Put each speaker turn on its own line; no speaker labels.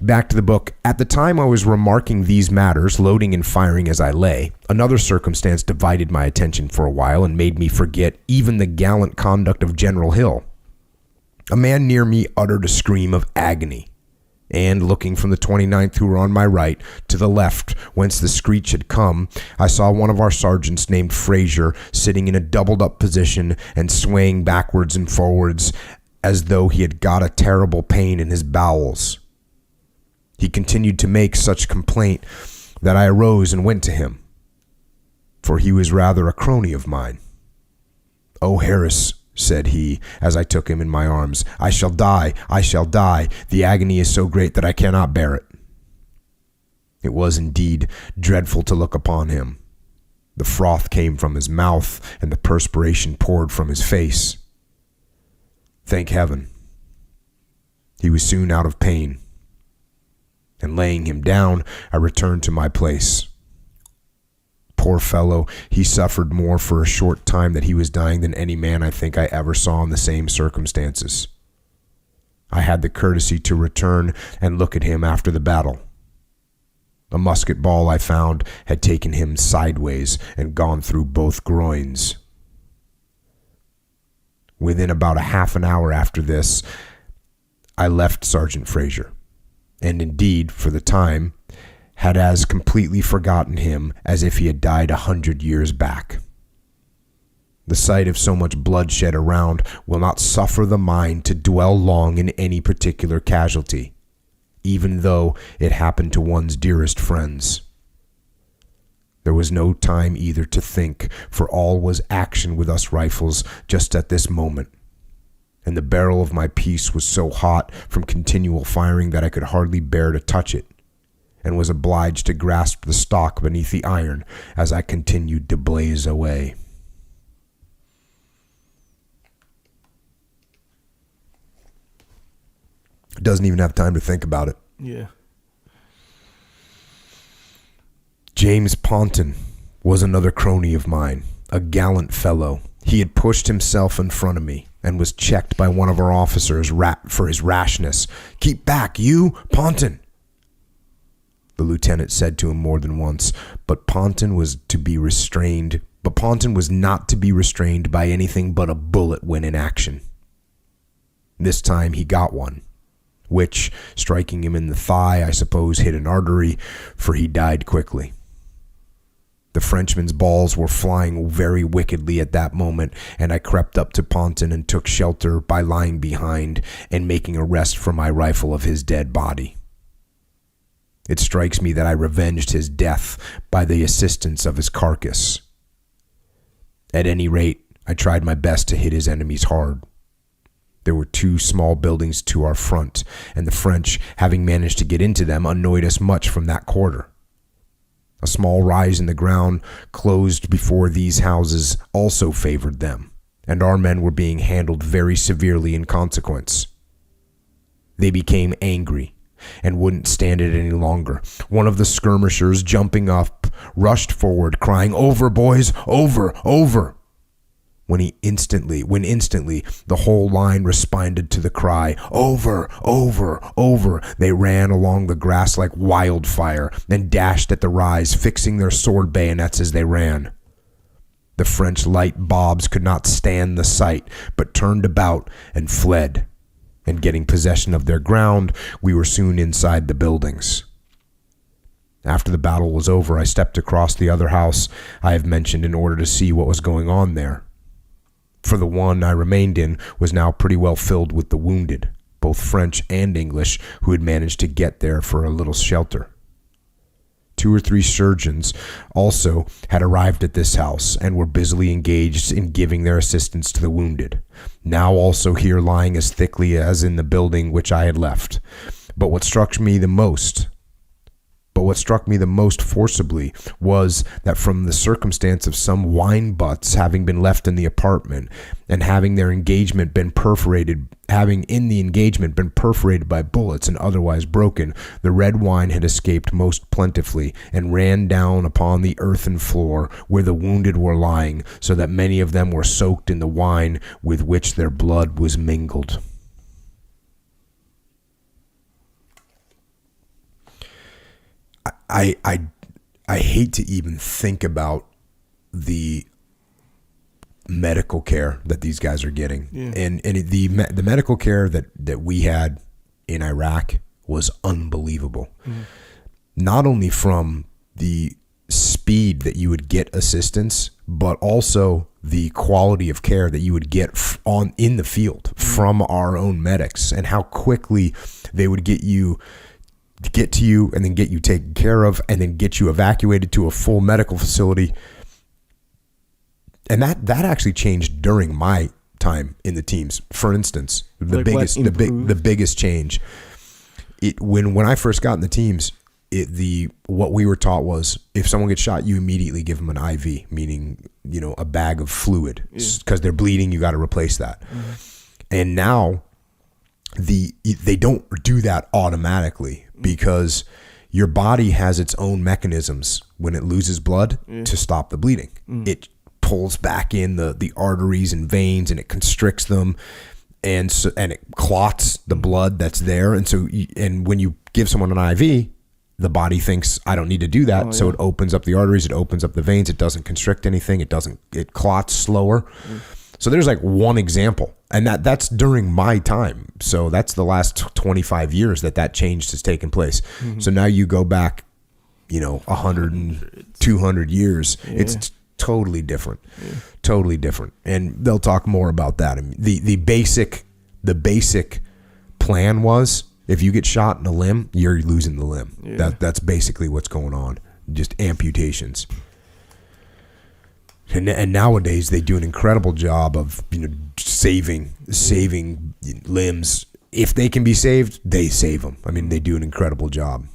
Back to the book. At the time I was remarking these matters, loading and firing as I lay, another circumstance divided my attention for a while and made me forget even the gallant conduct of General Hill. A man near me uttered a scream of agony, and looking from the 29th, who were on my right, to the left, whence the screech had come, I saw one of our sergeants named Fraser sitting in a doubled-up position and swaying backwards and forwards as though he had got a terrible pain in his bowels. He continued to make such complaint that I arose and went to him, for he was rather a crony of mine. "Oh, Harris," said he, as I took him in my arms, I shall die. The agony is so great that I cannot bear it." It was indeed dreadful to look upon him. The froth came from his mouth, and the perspiration poured from his face. Thank heaven, he was soon out of pain, and laying him down, I returned to my place. Poor fellow, he suffered more for a short time that he was dying than any man I think I ever saw in the same circumstances. I had the courtesy to return and look at him after the battle. A musket ball, I found, had taken him sideways and gone through both groins. Within about a half an hour after this, I left Sergeant Fraser, and indeed, for the time, had as completely forgotten him as if he had died 100 years back. The sight of so much bloodshed around will not suffer the mind to dwell long in any particular casualty, even though it happened to one's dearest friends. There was no time either to think, for all was action with us rifles just at this moment, and the barrel of my piece was so hot from continual firing that I could hardly bear to touch it, and was obliged to grasp the stock beneath the iron as I continued to blaze away. Doesn't even have time to think about it.
Yeah.
James Ponton was another crony of mine, a gallant fellow. He had pushed himself in front of me and was checked by one of our officers for his rashness. "Keep back, you, Ponton!" The lieutenant said to him more than once, but Ponton was not to be restrained by anything but a bullet when in action. This time he got one, which, striking him in the thigh, I suppose hit an artery, for he died quickly. The Frenchman's balls were flying very wickedly at that moment, and I crept up to Ponton and took shelter by lying behind and making a rest for my rifle of his dead body. It strikes me that I revenged his death by the assistance of his carcass. At any rate, I tried my best to hit his enemies hard. There were 2 small buildings to our front, and the French, having managed to get into them, annoyed us much from that quarter. A small rise in the ground closed before these houses also favored them, and our men were being handled very severely in consequence. They became angry and wouldn't stand it any longer. One of the skirmishers, jumping up, rushed forward, crying, "Over, boys, over, over!" When instantly the whole line responded to the cry, "Over, over, over!" They ran along the grass like wildfire and dashed at the rise, fixing their sword bayonets as they ran. The French light bobs could not stand the sight, but turned about and fled. And getting possession of their ground, we were soon inside the buildings. After the battle was over, I stepped across the other house I have mentioned in order to see what was going on there. For the one I remained in was now pretty well filled with the wounded, both French and English, who had managed to get there for a little shelter. 2 or 3 surgeons also had arrived at this house and were busily engaged in giving their assistance to the wounded, now also here lying as thickly as in the building which I had left. But what struck me the most forcibly was that from the circumstance of some wine butts having been left in the apartment and having in the engagement been perforated by bullets and otherwise broken, the red wine had escaped most plentifully and ran down upon the earthen floor where the wounded were lying, so that many of them were soaked in the wine with which their blood was mingled. I hate to even think about the medical care that these guys are getting. Yeah. And the medical care that we had in Iraq was unbelievable. Mm-hmm. Not only from the speed that you would get assistance, but also the quality of care that you would get in the field from our own medics, and how quickly they would get to you and then get you taken care of and then get you evacuated to a full medical facility. And that actually changed during my time in the teams. For instance, the biggest change, when I first got in the teams, what we were taught was, if someone gets shot, you immediately give them an IV, meaning, a bag of fluid, because they're bleeding. You got to replace that. Mm-hmm. And now they don't do that automatically, because your body has its own mechanisms when it loses blood to stop the bleeding. It pulls back in the arteries and veins, and it constricts them, and it clots the blood that's there. And so, and when you give someone an IV, the body thinks, I don't need to do that. So it opens up the arteries, it opens up the veins, it doesn't constrict anything, it clots slower. So there's like one example, and that's during my time. So that's the last 25 years that change has taken place. Mm-hmm. So now you go back, 100 and 200 years, it's totally different. Totally different. And they'll talk more about that. I mean, the basic plan was, if you get shot in a limb, you're losing the limb. That's basically what's going on. Just amputations. And nowadays they do an incredible job of saving limbs. If they can be saved, they save them. I mean, they do an incredible job.